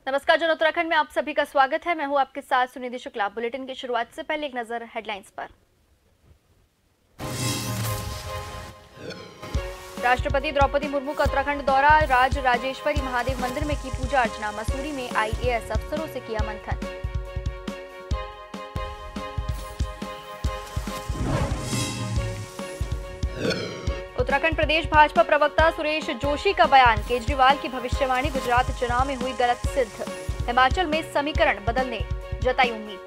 नमस्कार जन उत्तराखंड में आप सभी का स्वागत है। मैं हूं आपके साथ सुनिधि शुक्ला। बुलेटिन की शुरुआत से पहले एक नजर हेडलाइंस पर। राष्ट्रपति द्रौपदी मुर्मू का उत्तराखंड दौरा, राजेश्वरी महादेव मंदिर में की पूजा अर्चना, मसूरी में आईएएस अफसरों से किया मंथन। उत्तराखंड प्रदेश भाजपा प्रवक्ता सुरेश जोशी का बयान, केजरीवाल की भविष्यवाणी गुजरात चुनाव में हुई गलत सिद्ध, हिमाचल में समीकरण बदलने जताई उम्मीद।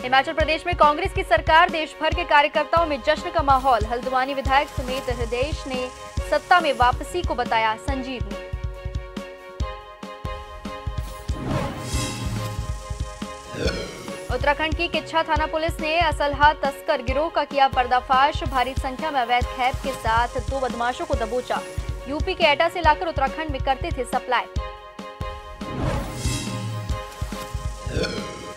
हिमाचल प्रदेश में कांग्रेस की सरकार, देश भर के कार्यकर्ताओं में जश्न का माहौल, हल्द्वानी विधायक समेत हृदय ने सत्ता में वापसी को बताया संजीवनी। उत्तराखंड की किच्छा थाना पुलिस ने असलहा तस्कर गिरोह का किया पर्दाफाश, भारी संख्या में अवैध खैर के साथ 2 बदमाशों को दबोचा, यूपी के एटा से लाकर उत्तराखंड में करते थे सप्लाई।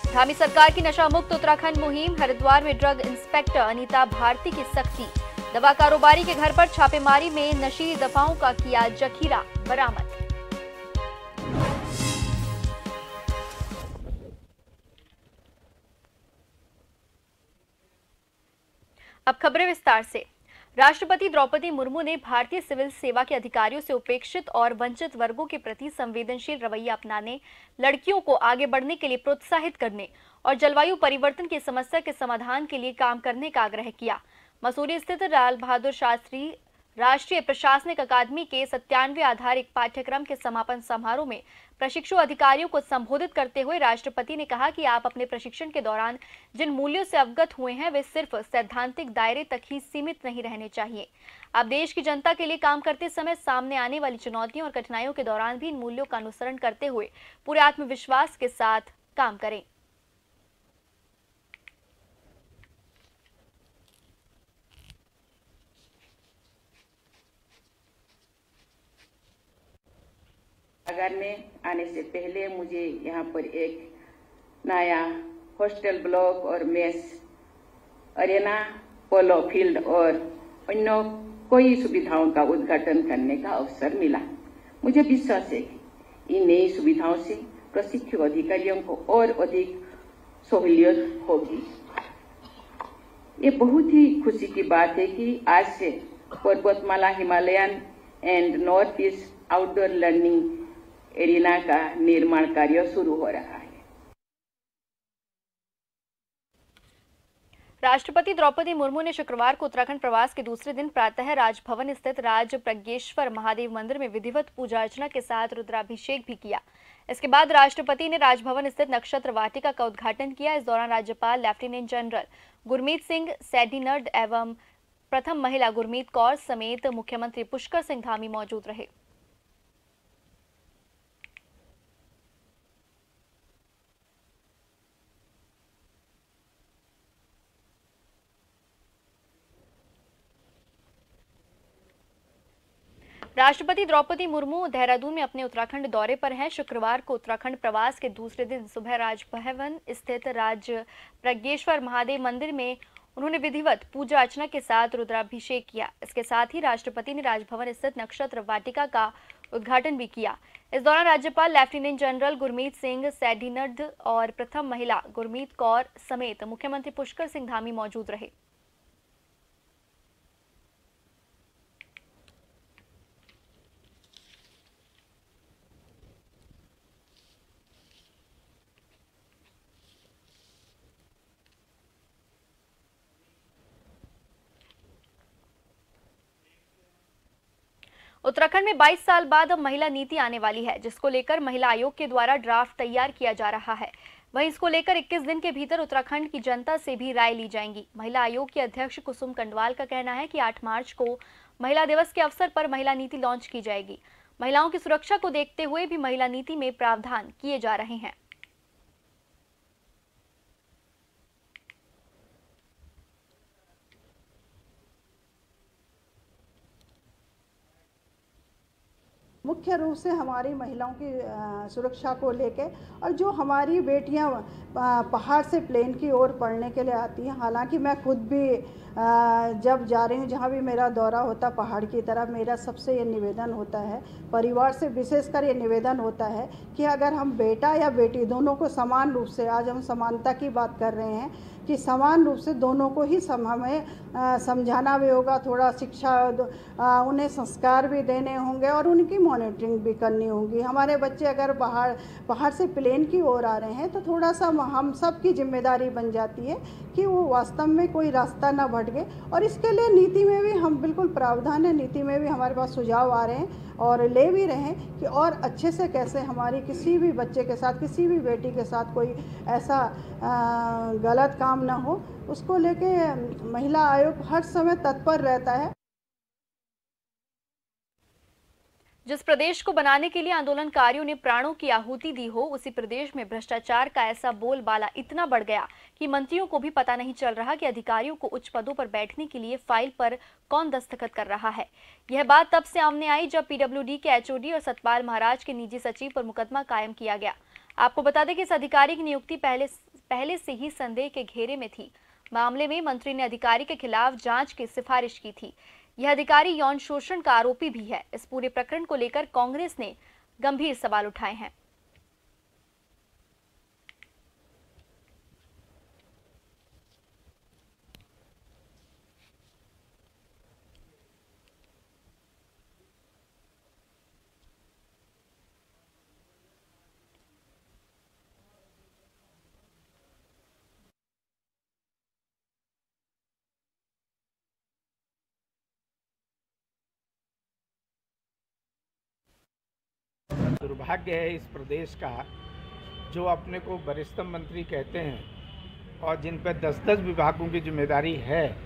धामी सरकार की नशा मुक्त उत्तराखंड मुहिम, हरिद्वार में ड्रग इंस्पेक्टर अनीता भारती की सख्ती, दवा कारोबारी के घर पर छापेमारी में नशीली दवाओं का किया जखीरा बरामद। अब खबरें विस्तार से। राष्ट्रपति द्रौपदी मुर्मू ने भारतीय सिविल सेवा के अधिकारियों से उपेक्षित और वंचित वर्गों के प्रति संवेदनशील रवैया अपनाने, लड़कियों को आगे बढ़ने के लिए प्रोत्साहित करने और जलवायु परिवर्तन की समस्या के समाधान के लिए काम करने का आग्रह किया। मसूरी स्थित लाल बहादुर शास्त्री राष्ट्रीय प्रशासनिक अकादमी के 97वें आधारिक पाठ्यक्रम के समापन समारोह में प्रशिक्षु अधिकारियों को संबोधित करते हुए राष्ट्रपति ने कहा कि आप अपने प्रशिक्षण के दौरान जिन मूल्यों से अवगत हुए हैं वे सिर्फ सैद्धांतिक दायरे तक ही सीमित नहीं रहने चाहिए। आप देश की जनता के लिए काम करते समय सामने आने वाली चुनौतियों और कठिनाइयों के दौरान भी इन मूल्यों का अनुसरण करते हुए पूरे आत्मविश्वास के साथ काम करें। अगर में आने से पहले मुझे यहाँ पर एक नया हॉस्टल ब्लॉक और मेस, अरेना, पोलो फील्ड और अन्य कई सुविधाओं का उद्घाटन करने का अवसर मिला। मुझे विश्वास है कि इन नई सुविधाओं से प्रशिक्षु अधिकारियों को और अधिक सहूलियत होगी। ये बहुत ही खुशी की बात है कि आज से पर्वतमाला Himalayan and north east outdoor learning arena का निर्माण कार्य शुरू हो रहा है। राष्ट्रपति द्रौपदी मुर्मू ने शुक्रवार को उत्तराखंड प्रवास के दूसरे दिन प्रातः राजभवन स्थित राज प्रज्ञेश्वर महादेव मंदिर में विधिवत पूजा अर्चना के साथ रुद्राभिषेक भी किया। इसके बाद राष्ट्रपति ने राजभवन स्थित नक्षत्र वाटिका का उद्घाटन किया। इस दौरान राज्यपाल लेफ्टिनेंट जनरल गुरमीत सिंह सैडीनर्ड एवं प्रथम महिला गुरमीत कौर समेत मुख्यमंत्री पुष्कर सिंह धामी मौजूद रहे। राष्ट्रपति द्रौपदी मुर्मू देहरादून में अपने उत्तराखंड दौरे पर हैं। शुक्रवार को उत्तराखंड प्रवास के दूसरे दिन सुबह राजभवन स्थित राज प्रज्ञेश्वर महादेव मंदिर में उन्होंने विधिवत पूजा अर्चना के साथ रुद्राभिषेक किया। इसके साथ ही राष्ट्रपति ने राजभवन स्थित नक्षत्र वाटिका का उद्घाटन भी किया। इस दौरान राज्यपाल लेफ्टिनेंट जनरल गुरमीत सिंह सैडीनर्ड और प्रथम महिला गुरमीत कौर समेत मुख्यमंत्री पुष्कर सिंह धामी मौजूद रहे। उत्तराखंड में 22 साल बाद अब महिला नीति आने वाली है, जिसको लेकर महिला आयोग के द्वारा ड्राफ्ट तैयार किया जा रहा है। वहीं इसको लेकर 21 दिन के भीतर उत्तराखंड की जनता से भी राय ली जाएगी। महिला आयोग की अध्यक्ष कुसुम कंडवाल का कहना है कि 8 मार्च को महिला दिवस के अवसर पर महिला नीति लॉन्च की जाएगी। महिलाओं की सुरक्षा को देखते हुए भी महिला नीति में प्रावधान किए जा रहे हैं। मुख्य रूप से हमारी महिलाओं की सुरक्षा को लेके, और जो हमारी बेटियां पहाड़ से प्लेन की ओर पढ़ने के लिए आती हैं। हालांकि मैं खुद भी जब जा रही हूँ, जहाँ भी मेरा दौरा होता पहाड़ की तरफ, मेरा सबसे ये निवेदन होता है, परिवार से विशेषकर ये निवेदन होता है कि अगर हम बेटा या बेटी दोनों को समान रूप से, आज हम समानता की बात कर रहे हैं, कि समान रूप से दोनों को ही हमें समझाना भी होगा, थोड़ा शिक्षा, उन्हें संस्कार भी देने होंगे और उनकी मॉनिटरिंग भी करनी होगी। हमारे बच्चे अगर पहाड़ से प्लेन की ओर आ रहे हैं तो थोड़ा सा हम सब की जिम्मेदारी बन जाती है कि वो वास्तव में कोई रास्ता ना भटके, और इसके लिए नीति में भी हम बिल्कुल प्रावधान है, नीति में भी हमारे पास सुझाव आ रहे हैं और ले भी रहे हैं कि और अच्छे से कैसे हमारी किसी भी बच्चे के साथ, किसी भी बेटी के साथ कोई ऐसा गलत काम ना हो, उसको लेके महिला आयोग हर समय तत्पर रहता है। जिस प्रदेश को बनाने के लिए आंदोलनकारियों ने प्राणों की आहुति दी हो, उसी प्रदेश में भ्रष्टाचार का ऐसा बोलबाला इतना बढ़ गया कि मंत्रियों को भी पता नहीं चल रहा कि अधिकारियों को उच्च पदों पर बैठने के लिए फाइल पर कौन दस्तखत कर रहा है। यह बात तब से सामने आई जब पीडब्ल्यूडी के एचओडी और सतपाल महाराज के निजी सचिव पर मुकदमा कायम किया गया। आपको बता दें कि इस अधिकारी की नियुक्ति पहले से ही संदेह के घेरे में थी। मामले में मंत्री ने अधिकारी के खिलाफ जांच की सिफारिश की थी। यह अधिकारी यौन शोषण का आरोपी भी है। इस पूरे प्रकरण को लेकर कांग्रेस ने गंभीर सवाल उठाए हैं। दुर्भाग्य है इस प्रदेश का, जो अपने को वरिष्ठ मंत्री कहते हैं और जिन पर 10-10 विभागों की जिम्मेदारी है,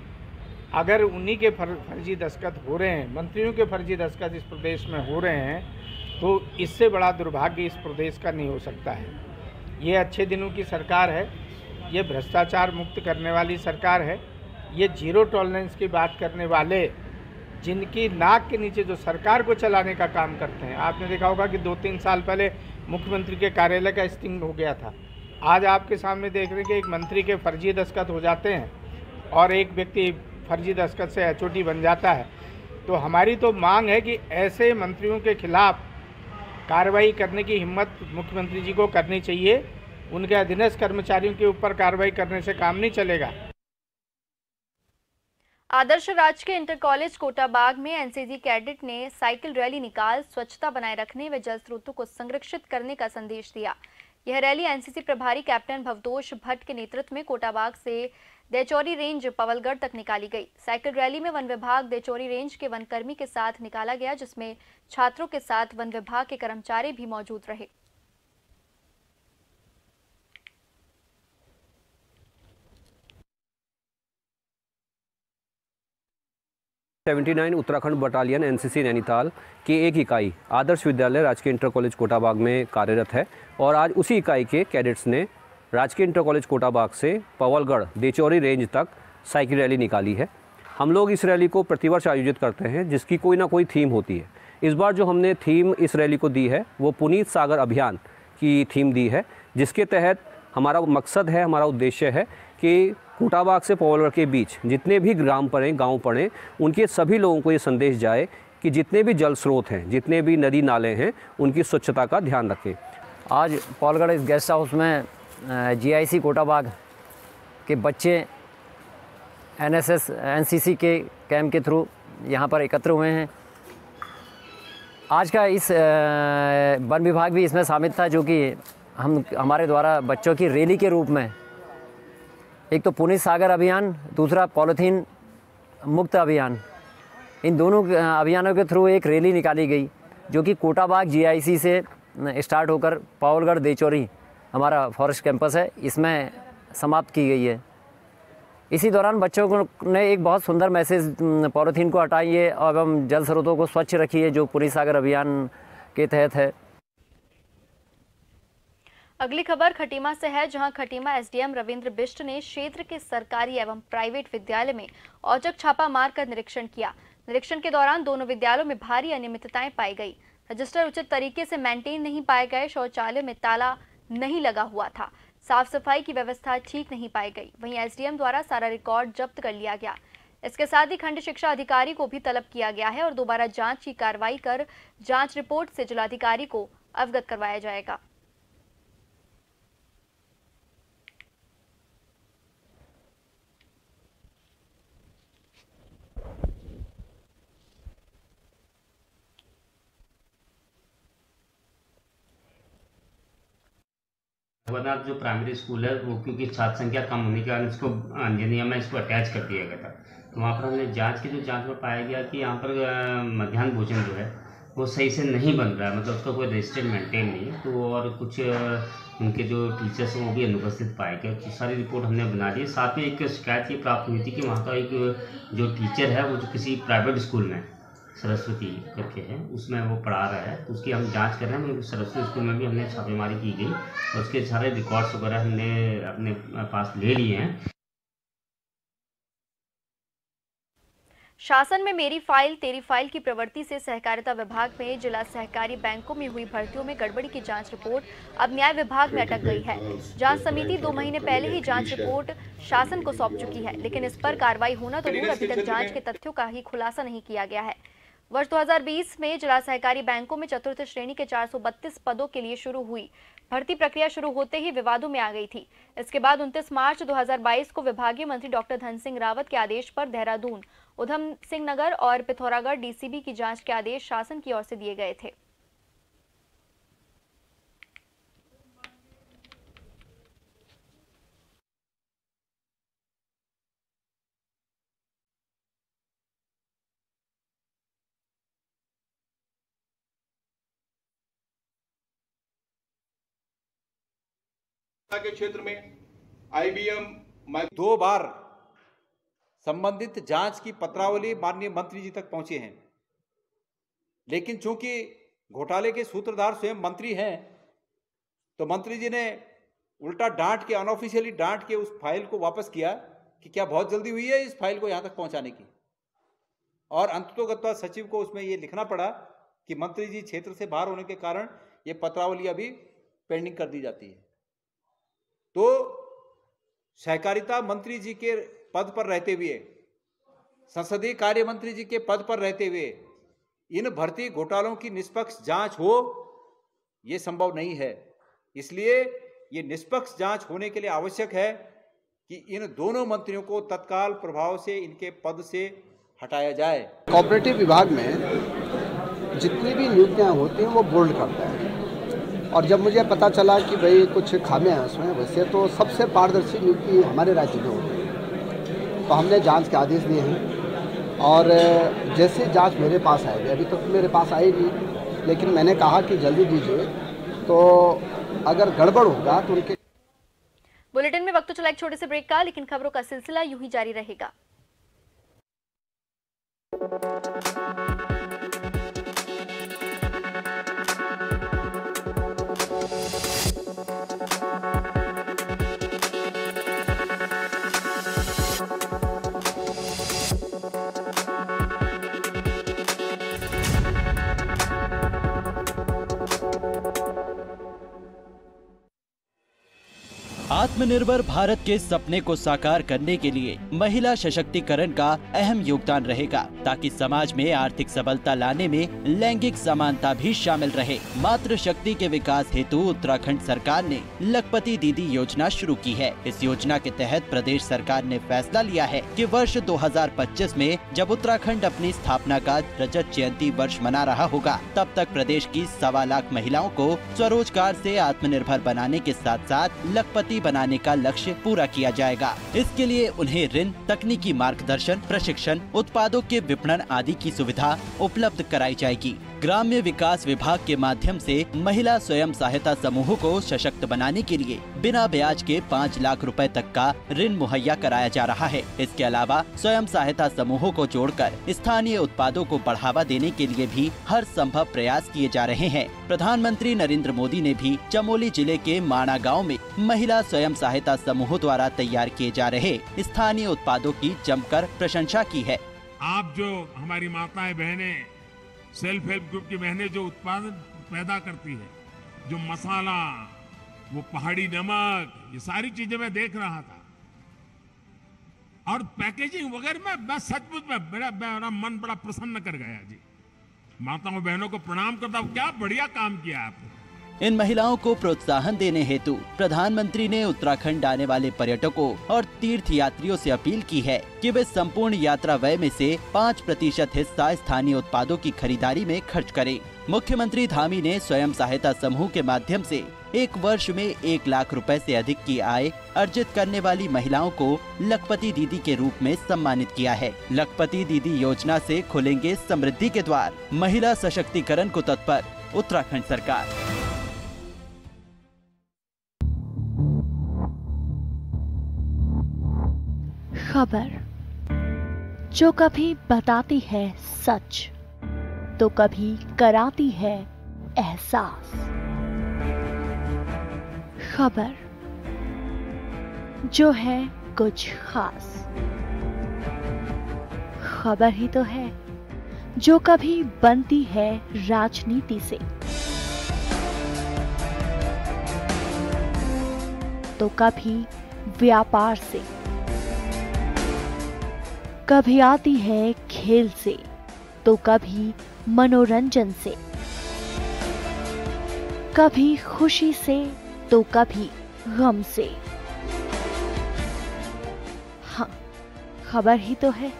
अगर उन्हीं के फर्जी दस्तखत हो रहे हैं, मंत्रियों के फर्जी दस्तखत इस प्रदेश में हो रहे हैं, तो इससे बड़ा दुर्भाग्य इस प्रदेश का नहीं हो सकता है। ये अच्छे दिनों की सरकार है, ये भ्रष्टाचार मुक्त करने वाली सरकार है, ये जीरो टॉलरेंस की बात करने वाले, जिनकी नाक के नीचे जो सरकार को चलाने का काम करते हैं। आपने देखा होगा कि 2-3 साल पहले मुख्यमंत्री के कार्यालय का स्टिंग हो गया था। आज आपके सामने देख रहे हैं कि एक मंत्री के फर्जी दस्तखत हो जाते हैं और एक व्यक्ति फर्जी दस्तखत से एचओडी बन जाता है। तो हमारी तो मांग है कि ऐसे मंत्रियों के खिलाफ कार्रवाई करने की हिम्मत मुख्यमंत्री जी को करनी चाहिए। उनके अधीनस्थ कर्मचारियों के ऊपर कार्रवाई करने से काम नहीं चलेगा। आदर्श राजकीय इंटर कॉलेज कोटाबाग में एनसीसी कैडेट ने साइकिल रैली निकाल स्वच्छता बनाए रखने व जल स्रोतों को संरक्षित करने का संदेश दिया। यह रैली एनसीसी प्रभारी कैप्टन भवतोष भट्ट के नेतृत्व में कोटाबाग से देचौरी रेंज पवलगढ़ तक निकाली गई। साइकिल रैली में वन विभाग देचौरी रेंज के वनकर्मी के साथ निकाला गया, जिसमें छात्रों के साथ वन विभाग के कर्मचारी भी मौजूद रहे। उत्तराखंड बटालियन एनसीसी नैनीताल की एक इकाई आदर्श विद्यालय राजकीय इंटर कॉलेज कोटाबाग में कार्यरत है और आज उसी इकाई के कैडेट्स ने राजकीय इंटर कॉलेज कोटाबाग से पवलगढ़ देचौरी रेंज तक साइकिल रैली निकाली है। हम लोग इस रैली को प्रतिवर्ष आयोजित करते हैं, जिसकी कोई ना कोई थीम होती है। इस बार जो हमने थीम इस रैली को दी है वो पुनीत सागर अभियान की थीम दी है, जिसके तहत हमारा मकसद है, हमारा उद्देश्य है कि कोटाबाग से पवलगढ़ के बीच जितने भी ग्राम पड़े, गांव पड़े, उनके सभी लोगों को ये संदेश जाए कि जितने भी जल स्रोत हैं, जितने भी नदी नाले हैं, उनकी स्वच्छता का ध्यान रखें। आज पवलगढ़ इस गेस्ट हाउस में जीआईसी कोटाबाग के बच्चे एनएसएस एनसीसी के कैंप के थ्रू यहाँ पर एकत्र हुए हैं। आज का इस वन विभाग भी इसमें शामिल था, जो कि हमारे द्वारा बच्चों की रैली के रूप में, एक तो पुनीत सागर अभियान, दूसरा पॉलीथीन मुक्त अभियान, इन दोनों अभियानों के थ्रू एक रैली निकाली गई, जो कि कोटाबाग जीआईसी से स्टार्ट होकर पवलगढ़ देचौरी हमारा फॉरेस्ट कैंपस है, इसमें समाप्त की गई है। इसी दौरान बच्चों को ने एक बहुत सुंदर मैसेज, पॉलीथीन को हटाइए एवं जल स्रोतों को स्वच्छ रखिए, जो पुनीत सागर अभियान के तहत है। अगली खबर खटीमा से है, जहां खटीमा एसडीएम रविंद्र बिष्ट ने क्षेत्र के सरकारी एवं प्राइवेट विद्यालय में औचक छापा मारकर निरीक्षण किया। निरीक्षण के दौरान दोनों विद्यालयों में भारी अनियमितताएं पाई गई। रजिस्टर उचित तरीके से मेंटेन नहीं पाए गए, शौचालय में ताला नहीं लगा हुआ था, साफ सफाई की व्यवस्था ठीक नहीं पाई गई। वहीं एसडीएम द्वारा सारा रिकॉर्ड जब्त कर लिया गया। इसके साथ ही खंड शिक्षा अधिकारी को भी तलब किया गया है और दोबारा जांच की कार्रवाई कर जांच रिपोर्ट से जिलाधिकारी को अवगत करवाया जाएगा। भगवनाथ जो प्राइमरी स्कूल है वो क्योंकि छात्र संख्या कम होने के कारण इसको इंजीनियर में इसको अटैच कर दिया गया था। तो वहाँ पर हमने जांच में पाया गया कि यहाँ पर मध्याह्न भोजन जो है वो सही से नहीं बन रहा है, मतलब उसका कोई रजिस्टर मेंटेन नहीं है। तो और कुछ उनके जो टीचर्स हैं वो भी अनुपस्थित पाए गए। तो सारी रिपोर्ट हमने बना ली। साथ में एक शिकायत ये प्राप्त हुई थी कि वहाँ का एक जो टीचर है वो जो किसी प्राइवेट स्कूल में सरस्वती करके है उसमें वो पढ़ा रहा है, तो उसकी हम जांच कर रहे हैं। सरस्वती स्कूल में भी हमने छापेमारी की गई और उसके सारे रिकॉर्ड्स वगैरह हमने अपने पास ले लिए हैं। शासन में मेरी फाइल तेरी फाइल की प्रवृत्ति से सहकारिता विभाग में जिला सहकारी बैंकों में हुई भर्तियों में गड़बड़ी की जांच रिपोर्ट अब न्याय विभाग में अटक गई है। जांच समिति 2 महीने पहले ही जांच रिपोर्ट शासन को सौंप चुकी है, लेकिन इस पर कार्रवाई होना तो दूर, अभी तक जांच के तथ्यों का ही खुलासा नहीं किया गया है। वर्ष 2020 में जिला सहकारी बैंकों में चतुर्थ श्रेणी के 432 पदों के लिए शुरू हुई भर्ती प्रक्रिया शुरू होते ही विवादों में आ गई थी। इसके बाद 29 मार्च 2022 को विभागीय मंत्री डॉक्टर धन सिंह रावत के आदेश पर देहरादून, उधम सिंह नगर और पिथौरागढ़ डीसीबी की जांच के आदेश शासन की ओर से दिए गए थे। के क्षेत्र में IBM 2 बार संबंधित जांच की पत्रावली माननीय मंत्री जी तक पहुंचे हैं, लेकिन चूंकि घोटाले के सूत्रधार स्वयं मंत्री हैं तो मंत्री जी ने उल्टा डांट के, अनऑफिशियली डांट के उस फाइल को वापस किया कि क्या बहुत जल्दी हुई है इस फाइल को यहां तक पहुंचाने की। और अंततोगत्वा सचिव को उसमें यह लिखना पड़ा कि मंत्री जी क्षेत्र से बाहर होने के कारण ये पत्रावली अभी पेंडिंग कर दी जाती है। तो सहकारिता मंत्री जी के पद पर रहते हुए, संसदीय कार्य मंत्री जी के पद पर रहते हुए इन भर्ती घोटालों की निष्पक्ष जांच हो, ये संभव नहीं है। इसलिए ये निष्पक्ष जांच होने के लिए आवश्यक है कि इन दोनों मंत्रियों को तत्काल प्रभाव से इनके पद से हटाया जाए। कोऑपरेटिव विभाग में जितनी भी नियुक्तियां होती हैं वो बोल्ड करता है, और जब मुझे पता चला कि भाई कुछ खामियां हैं उसमें, वैसे तो सबसे पारदर्शी नियुक्ति हमारे राज्य में होती है, तो हमने जांच के आदेश दिए हैं। और जैसे जांच मेरे पास आएगी, अभी तक तो मेरे पास आएगी, लेकिन मैंने कहा कि जल्दी दीजिए, तो अगर गड़बड़ होगा तो उनके। बुलेटिन में वक्त तो चला एक छोटे से ब्रेक का, लेकिन खबरों का सिलसिला यूं ही जारी रहेगा। आत्मनिर्भर भारत के सपने को साकार करने के लिए महिला सशक्तिकरण का अहम योगदान रहेगा, ताकि समाज में आर्थिक सबलता लाने में लैंगिक समानता भी शामिल रहे। मातृ शक्ति के विकास हेतु उत्तराखंड सरकार ने लखपति दीदी योजना शुरू की है। इस योजना के तहत प्रदेश सरकार ने फैसला लिया है कि वर्ष 2025 में जब उत्तराखंड अपनी स्थापना का रजत जयंती वर्ष मना रहा होगा, तब तक प्रदेश की 1.25 लाख महिलाओं को स्वरोजगार से आत्मनिर्भर बनाने के साथ साथ लखपति बनाने का लक्ष्य पूरा किया जाएगा। इसके लिए उन्हें ऋण, तकनीकी मार्गदर्शन, प्रशिक्षण, उत्पादों के विपणन आदि की सुविधा उपलब्ध कराई जाएगी। ग्राम्य विकास विभाग के माध्यम से महिला स्वयं सहायता समूहों को सशक्त बनाने के लिए बिना ब्याज के 5 लाख रुपए तक का ऋण मुहैया कराया जा रहा है। इसके अलावा स्वयं सहायता समूहों को जोड़कर स्थानीय उत्पादों को बढ़ावा देने के लिए भी हर संभव प्रयास किए जा रहे हैं। प्रधानमंत्री नरेंद्र मोदी ने भी चमोली जिले के माणा गाँव में महिला स्वयं सहायता समूहों द्वारा तैयार किए जा रहे स्थानीय उत्पादों की जमकर प्रशंसा की है। आप जो हमारी माताएं बहनें सेल्फ हेल्प ग्रुप की बहनें जो उत्पादन पैदा करती है, जो मसाला, वो पहाड़ी नमक, ये सारी चीजें मैं देख रहा था और पैकेजिंग वगैरह में सचमुच में मेरा मन बड़ा प्रसन्न कर गया जी। माताओं बहनों को प्रणाम करता हूँ, क्या बढ़िया काम किया आपने। इन महिलाओं को प्रोत्साहन देने हेतु प्रधानमंत्री ने उत्तराखंड आने वाले पर्यटकों और तीर्थ यात्रियों से अपील की है कि वे संपूर्ण यात्रा व्यय में से 5% हिस्सा स्थानीय उत्पादों की खरीदारी में खर्च करें। मुख्यमंत्री धामी ने स्वयं सहायता समूह के माध्यम से एक वर्ष में 1 लाख रुपए से अधिक की आय अर्जित करने वाली महिलाओं को लखपति दीदी के रूप में सम्मानित किया है। लखपति दीदी योजना से खुलेंगे समृद्धि के द्वार। महिला सशक्तिकरण को तत्पर उत्तराखंड सरकार। खबर जो कभी बताती है सच तो कभी कराती है एहसास। खबर जो है कुछ खास। खबर ही तो है जो कभी बनती है राजनीति से तो कभी व्यापार से, कभी आती है खेल से तो कभी मनोरंजन से, कभी खुशी से तो कभी गम से। हाँ, खबर ही तो है।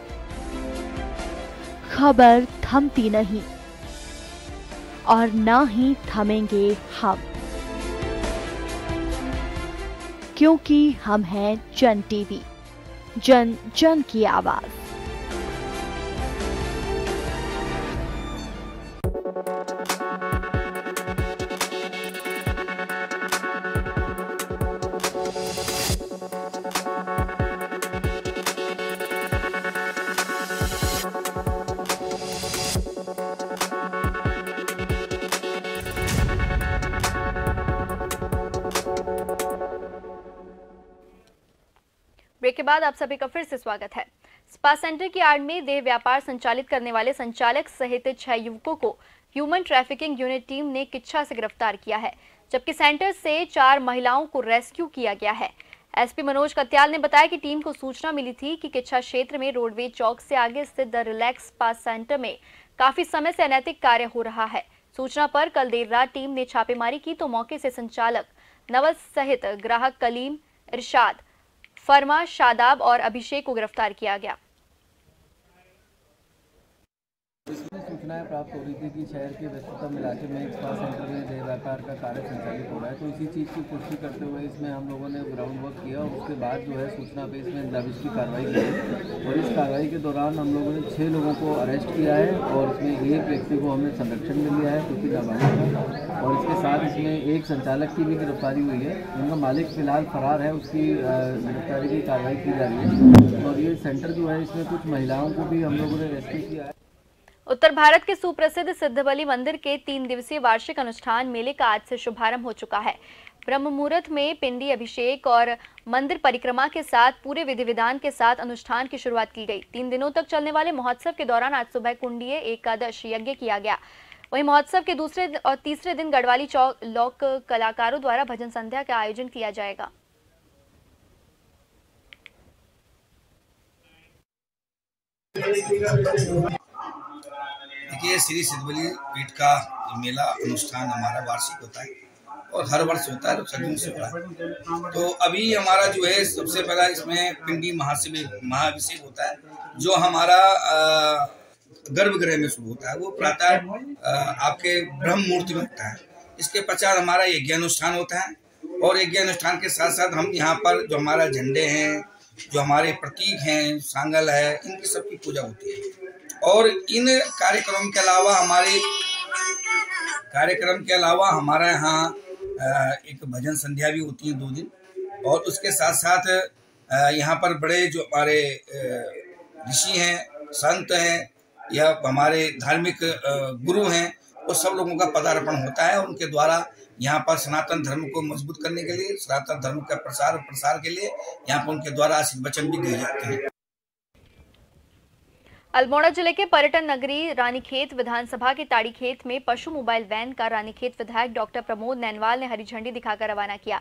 खबर थमती नहीं और ना ही थमेंगे हम, क्योंकि हम हैं जन टीवी, जन जन की आवाज। ब्रेक के बाद आप सभी का फिर से स्वागत है। स्पा सेंटर की आड़ में देह व्यापार संचालित करने वाले संचालक सहित 6 युवकों को ह्यूमन ट्रैफिकिंग यूनिट टीम ने किच्छा से गिरफ्तार किया है, जबकि सेंटर से 4 महिलाओं को रेस्क्यू किया गया है। एसपी मनोज कत्याल ने बताया कि टीम को सूचना मिली थी कि किच्छा क्षेत्र में रोडवेज चौक से आगे स्थित द रिलैक्स स्पा सेंटर में काफी समय से अनैतिक कार्य हो रहा है। सूचना पर कल देर रात टीम ने छापेमारी की तो मौके से संचालक नवल सहित ग्राहक कलीम, इरशाद, फरमा, शादाब और अभिषेक को गिरफ्तार किया गया। इसमें सूचनाएं प्राप्त हो रही थी कि शहर के व्यस्ततम इलाके में एक स्पा सेंटर में देह व्यापार का कार्य संचालित हो रहा है, तो इसी चीज़ की पुष्टि करते हुए इसमें हम लोगों ने ग्राउंड वर्क किया और उसके बाद जो है सूचना पे इसमें दबिश की कार्रवाई की और इस कार्रवाई के दौरान हम लोगों ने 6 लोगों को अरेस्ट किया है और इसमें एक व्यक्ति को हमने संरक्षण में लिया है क्योंकि नाबालिग था और इसके साथ इसमें एक संचालक की भी गिरफ्तारी हुई है। उनका मालिक फिलहाल फरार है, उसकी गिरफ्तारी की कार्रवाई की जा रही है और ये सेंटर जो है इसमें कुछ महिलाओं को भी हम लोगों ने रेस्क्यू किया है। उत्तर भारत के सुप्रसिद्ध सिद्धबली मंदिर के 3 दिवसीय वार्षिक अनुष्ठान मेले का आज से शुभारंभ हो चुका है। ब्रह्म मुहूर्त में पिंडी अभिषेक और मंदिर परिक्रमा के साथ पूरे विधि विधान के साथ अनुष्ठान की शुरुआत की गई। 3 दिनों तक चलने वाले महोत्सव के दौरान आज सुबह कुंडीय एकादश यज्ञ किया गया। वहीं महोत्सव के दूसरे और तीसरे दिन गढ़वाली चौक लोक कलाकारों द्वारा भजन संध्या का आयोजन किया जाएगा। देखिए, श्री सिद्धबली पीठ का मेला अनुष्ठान हमारा वार्षिक होता है और हर वर्ष होता है, तो सदियों से हो रहा है। तो अभी हमारा जो है सबसे पहला इसमें पिंडी महाअभिषेक होता है, जो हमारा गर्भगृह में शुरू होता है। वो प्रातः आपके ब्रह्म मुहूर्त में होता है। इसके पश्चात हमारा यज्ञानुष्ठान होता है और यज्ञानुष्ठान के साथ साथ हम यहाँ पर जो हमारा झंडे हैं, जो हमारे प्रतीक हैं, सांगल है, इनकी सबकी पूजा होती है। और इन कार्यक्रम के अलावा हमारे यहाँ एक भजन संध्या भी होती है 2 दिन और उसके साथ साथ यहाँ पर बड़े जो हमारे ऋषि हैं, संत हैं या हमारे धार्मिक गुरु हैं, वो सब लोगों का पदार्पण होता है और उनके द्वारा यहाँ पर सनातन धर्म को मजबूत करने के लिए, सनातन धर्म का प्रसार और प्रसार के लिए यहाँ पर उनके द्वारा आशीर्वचन भी दिए जाते हैं। अल्मोड़ा जिले के पर्यटन नगरी रानीखेत विधानसभा के ताड़ीखेत में पशु मोबाइल वैन का रानीखेत विधायक डॉक्टर प्रमोद नैनवाल ने हरी झंडी दिखाकर रवाना किया।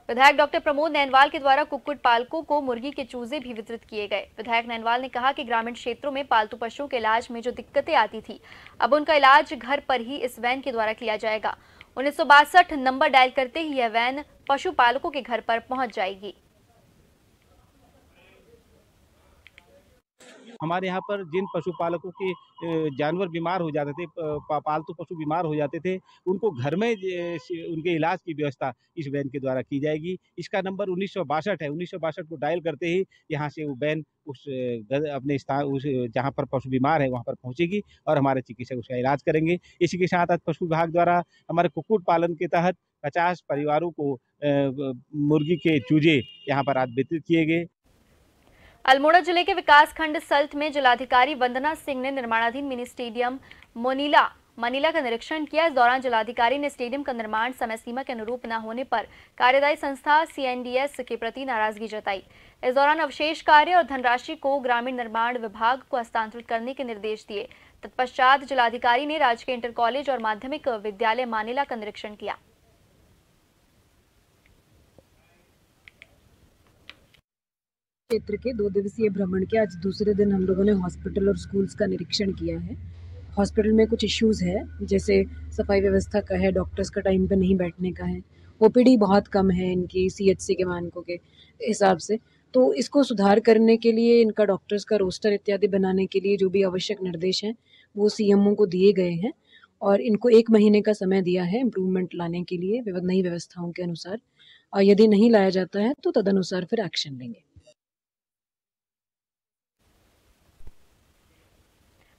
विधायक डॉक्टर प्रमोद नैनवाल के द्वारा कुक्कुट पालकों को मुर्गी के चूजे भी वितरित किए गए। विधायक नैनवाल ने कहा कि ग्रामीण क्षेत्रों में पालतू पशुओं के इलाज में जो दिक्कतें आती थी, अब उनका इलाज घर पर ही इस वैन के द्वारा किया जाएगा। 1962 नंबर डायल करते ही यह वैन पशुपालकों के घर पर पहुंच जाएगी। हमारे यहाँ पर जिन पशुपालकों के जानवर बीमार हो जाते थे, पालतू पशु बीमार हो जाते थे, उनको घर में उनके इलाज की व्यवस्था इस वैन के द्वारा की जाएगी। इसका नंबर 1962 है। 1962 को डायल करते ही यहाँ से वो वैन उस अपने स्थान उस जहाँ पर पशु बीमार है वहाँ पर पहुँचेगी और हमारे चिकित्सक उसका इलाज करेंगे। इसी के साथ आज पशु विभाग द्वारा हमारे कुक्कुट पालन के तहत 50 परिवारों को मुर्गी के चूजे यहाँ पर आज वितरित किए गए। अल्मोड़ा जिले के विकास खंड सल्ट में जिलाधिकारी वंदना सिंह ने निर्माणाधीन मिनी स्टेडियम मनीला का निरीक्षण किया। इस दौरान जिलाधिकारी ने स्टेडियम का निर्माण समय सीमा के अनुरूप न होने पर कार्यदायी संस्था CNDS के प्रति नाराजगी जताई। इस दौरान अवशेष कार्य और धनराशि को ग्रामीण निर्माण विभाग को हस्तांतरित करने के निर्देश दिए। तत्पश्चात जिलाधिकारी ने राजकीय इंटर कॉलेज और माध्यमिक विद्यालय मानीला का निरीक्षण किया। क्षेत्र के 2 दिवसीय भ्रमण के आज दूसरे दिन हम लोगों ने हॉस्पिटल और स्कूल्स का निरीक्षण किया है। हॉस्पिटल में कुछ इश्यूज है, जैसे सफाई व्यवस्था का है, डॉक्टर्स का टाइम पे नहीं बैठने का है, OPD बहुत कम है इनकी CHC के मानकों के हिसाब से। तो इसको सुधार करने के लिए इनका डॉक्टर्स का रोस्टर इत्यादि बनाने के लिए जो भी आवश्यक निर्देश हैं वो CMO को दिए गए हैं और इनको 1 महीने का समय दिया है इम्प्रूवमेंट लाने के लिए नई व्यवस्थाओं के अनुसार। और यदि नहीं लाया जाता है तो तदनुसार फिर एक्शन लेंगे।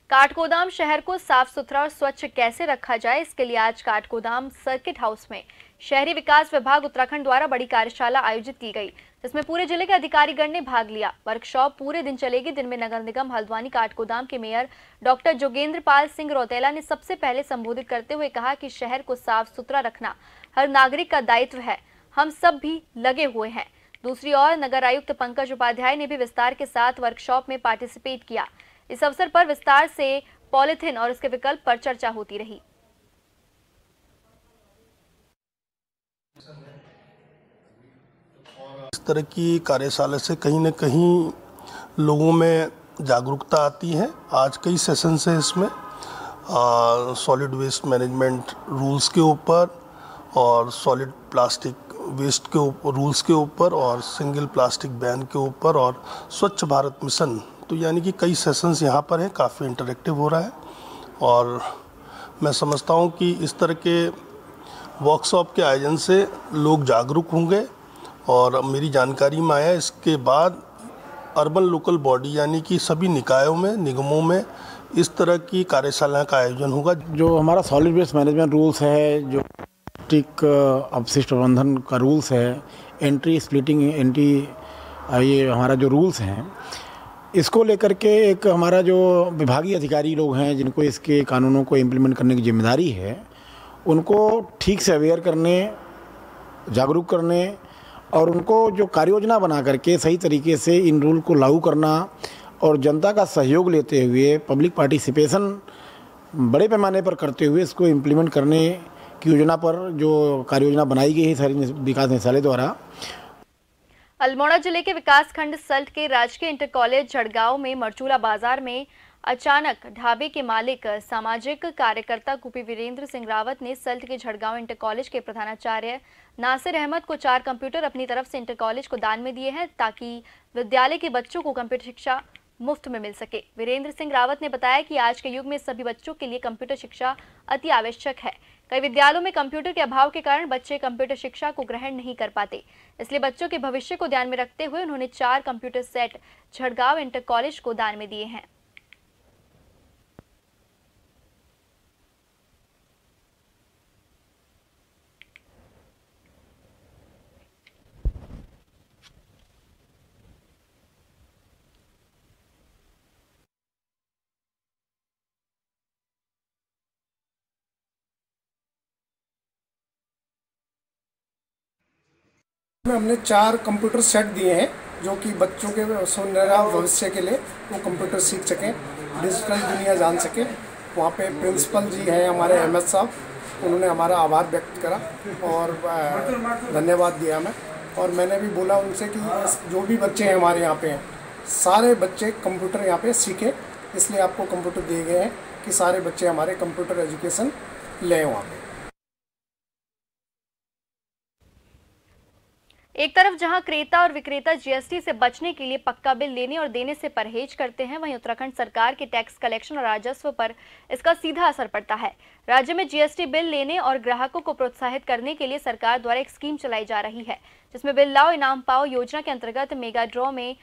काठगोदाम शहर को साफ सुथरा और स्वच्छ कैसे रखा जाए, इसके लिए आज काठगोदाम सर्किट हाउस में शहरी विकास विभाग उत्तराखंड द्वारा बड़ी कार्यशाला आयोजित की गई, जिसमें पूरे जिले के अधिकारीगण ने भाग लिया। वर्कशॉप पूरे दिन चलेगी। दिन में नगर निगम हल्द्वानी काठगोदाम के मेयर डॉक्टर जोगेंद्र पाल सिंह रौतेला ने सबसे पहले संबोधित करते हुए कहा कि शहर को साफ सुथरा रखना हर नागरिक का दायित्व है, हम सब भी लगे हुए हैं। दूसरी ओर नगर आयुक्त पंकज उपाध्याय ने भी विस्तार के साथ वर्कशॉप में पार्टिसिपेट किया। इस अवसर पर विस्तार से पॉलिथीन और इसके विकल्प पर चर्चा होती रही। इस तरह की कार्यशाला से कहीं न कहीं लोगों में जागरूकता आती है। आज कई सेशंस हैं इसमें, सॉलिड वेस्ट मैनेजमेंट रूल्स के ऊपर और सॉलिड प्लास्टिक वेस्ट के ऊपर रूल्स के ऊपर और सिंगल प्लास्टिक बैन के ऊपर और स्वच्छ भारत मिशन। तो यानी कि कई सेशंस यहाँ पर हैं, काफ़ी इंटरेक्टिव हो रहा है और मैं समझता हूँ कि इस तरह के वर्कशॉप के आयोजन से लोग जागरूक होंगे। और मेरी जानकारी में आया इसके बाद अर्बन लोकल बॉडी यानी कि सभी निकायों में, निगमों में इस तरह की कार्यशाला का आयोजन होगा। जो हमारा सॉलिड वेस्ट मैनेजमेंट रूल्स है, जो प्लास्टिक अपशिष्ट प्रबंधन का रूल्स है, एंट्री स्प्लिटिंग एंट्री, ये हमारा जो रूल्स हैं, इसको लेकर के एक हमारा जो विभागीय अधिकारी लोग हैं जिनको इसके कानूनों को इम्प्लीमेंट करने की जिम्मेदारी है, उनको ठीक से अवेयर करने, जागरूक करने और उनको जो कार्ययोजना बना करके सही तरीके से इन रूल को लागू करना और जनता का सहयोग लेते हुए पब्लिक पार्टिसिपेशन बड़े पैमाने पर करते हुए इसको इम्प्लीमेंट करने की योजना पर जो कार्ययोजना बनाई गई है शहरी विकास निदेशालय द्वारा। अल्मोड़ा जिले के विकास खंड सल्ट के राजकीय इंटर कॉलेज झड़गांव में मरचूला बाजार में अचानक ढाबे के मालिक सामाजिक कार्यकर्ता कुपी वीरेंद्र सिंह रावत ने सल्ट के झड़गांव इंटर कॉलेज के प्रधानाचार्य नासिर अहमद को 4 कंप्यूटर अपनी तरफ से इंटर कॉलेज को दान में दिए हैं ताकि विद्यालय के बच्चों को कंप्यूटर शिक्षा मुफ्त में मिल सके। वीरेंद्र सिंह रावत ने बताया कि आज के युग में सभी बच्चों के लिए कंप्यूटर शिक्षा अति आवश्यक है। कई विद्यालयों में कंप्यूटर के अभाव के कारण बच्चे कंप्यूटर शिक्षा को ग्रहण नहीं कर पाते, इसलिए बच्चों के भविष्य को ध्यान में रखते हुए उन्होंने 4 computer set Jhadgaon inter college को दान में दिए हैं। हमने 4 कंप्यूटर सेट दिए हैं जो कि बच्चों के सुनहरा भविष्य के लिए वो कंप्यूटर सीख सकें। डिजिटल दुनिया जान सके। वहाँ पे प्रिंसिपल जी हैं हमारे अहमद साहब, उन्होंने हमारा आभार व्यक्त करा और धन्यवाद दिया हमें। और मैंने भी बोला उनसे कि जो भी बच्चे हैं हमारे यहाँ पे हैं, सारे बच्चे कंप्यूटर यहाँ पे सीखें, इसलिए आपको कंप्यूटर दिए गए हैं कि सारे बच्चे हमारे कंप्यूटर एजुकेशन लें वहाँ पे। एक तरफ जहां क्रेता और विक्रेता जीएसटी से बचने के लिए पक्का बिल लेने और देने से परहेज करते हैं, वहीं उत्तराखंड सरकार के टैक्स कलेक्शन और राजस्व पर इसका सीधा असर पड़ता है। राज्य में जीएसटी बिल लेने और ग्राहकों को प्रोत्साहित करने के लिए सरकार द्वारा एक स्कीम चलाई जा रही है, जिसमें बिल लाओ इनाम पाओ योजना के अंतर्गत मेगा ड्रॉ में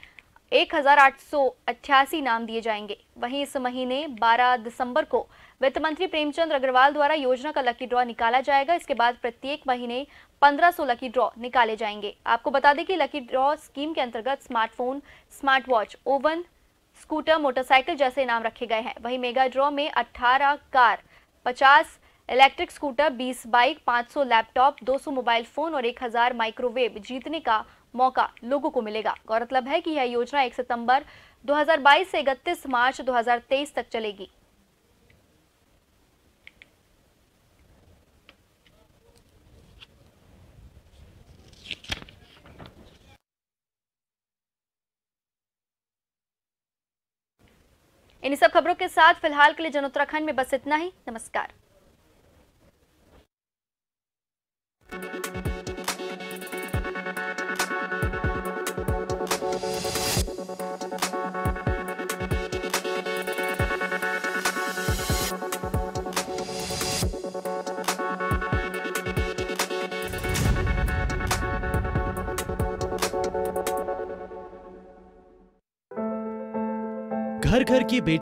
1888 नाम दिए जाएंगे। वहीं इस महीने 12 दिसंबर को वित्त मंत्री प्रेमचंद अग्रवाल द्वारा योजना का लकी ड्रॉ निकाला जाएगा। इसके बाद प्रत्येक महीने 1500 लकी ड्रॉ निकाले जाएंगे। आपको बता दें कि लकी ड्रॉ स्कीम के अंतर्गत smartphone, smart watch, oven, scooter, motorcycle जैसे इनाम रखे गए हैं। वहीं मेगा ड्रॉ में 18 car, 50 electric scooter, 20 bike, 500 laptop, 200 mobile phone और 1000 माइक्रोवेव जीतने का मौका लोगों को मिलेगा। गौरतलब है कि यह योजना 1 सितंबर 2022 से 31 मार्च 2023 तक चलेगी। इन सब खबरों के साथ फिलहाल के लिए जन उत्तराखंड में बस इतना ही। नमस्कार। घर घर की बेटी